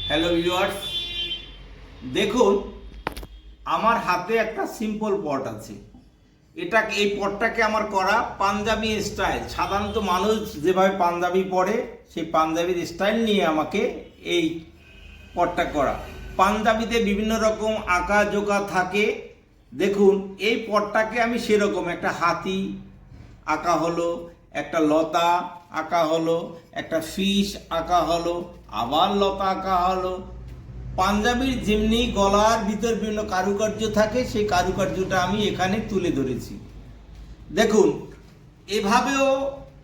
Hello viewers, দেখুন আমার হাতে একটা সিম্পল পট আছে। এই পটটাকে আমার করা পাঞ্জাবি স্টাইল। সাধারণত মানুষ যেভাবে পাঞ্জাবি পরে সেই পাঞ্জাবির স্টাইল নিয়ে আমাকে এই পটটা করা। পাঞ্জাবিতে বিভিন্ন রকম আঁকা জোকা থাকে। দেখুন এই পটটাকে আমি সেরকম একটা হাতি আঁকা হলো, একটা লতা আঁকা হলো, একটা ফিশ আঁকা হলো, আবার লতা আঁকা হলো। পাঞ্জাবির যেমনি গলার ভিতর বিভিন্ন কারুকার্য থাকে সেই কারুকার্যটা আমি এখানে তুলে ধরেছি। দেখুন এভাবেও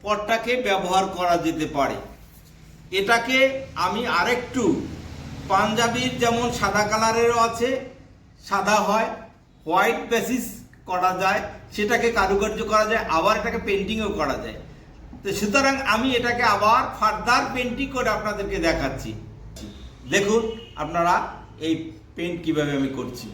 পটটাকে ব্যবহার করা যেতে পারে। এটাকে আমি আরেকটু পাঞ্জাবির যেমন সাদা কালারেরও আছে, সাদা হয়, হোয়াইট বেসিস করা যায়, সেটাকে কারুকার্য করা যায়, আবার এটাকে পেন্টিংও করা যায়। তো সুতরাং আমি এটাকে আবার ফার্দার পেন্টিং করে আপনাদেরকে দেখাচ্ছি। দেখুন আপনারা এই পেন্ট কিভাবে আমি করছি।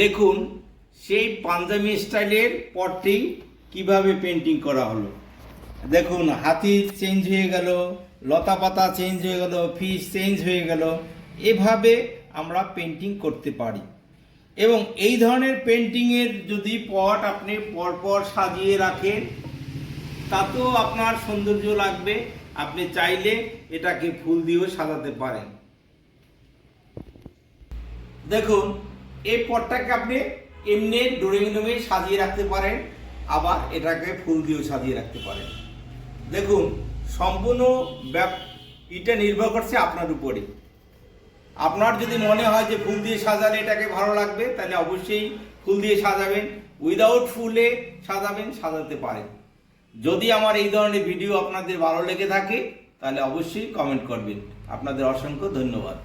দেখুন সেই পাঞ্জাবি স্টাইলের পটটি কিভাবে পেন্টিং করা হলো। দেখুন হাতি চেঞ্জ হয়ে গেল, লতা পাতা চেঞ্জ হয়ে গেল, ফিশ চেঞ্জ হয়ে গেল। এভাবে আমরা পেন্টিং করতে পারি। এবং এই ধরনের পেন্টিংয়ের যদি পট আপনি পরপর সাজিয়ে রাখেন তাতেও আপনার সৌন্দর্য লাগবে। আপনি চাইলে এটাকে ফুল দিয়েও সাজাতে পারেন। দেখুন এই পটটাকে আপনি এমনি ড্রয়িং রুমে সাজিয়ে রাখতে পারেন, আবার এটাকে ফুল দিয়েও সাজিয়ে রাখতে পারেন। দেখুন সম্পূর্ণ এটা নির্ভর করছে আপনার উপরে। আপনার যদি মনে হয় যে ফুল দিয়ে সাজালে এটাকে ভালো লাগবে তাহলে অবশ্যই ফুল দিয়ে সাজাবেন, উইদাউট ফুলে সাজাবেন, সাজাতে পারেন। যদি আমার এই ধরনের ভিডিও আপনাদের ভালো লেগে থাকে তাহলে অবশ্যই কমেন্ট করবেন। আপনাদের অসংখ্য ধন্যবাদ।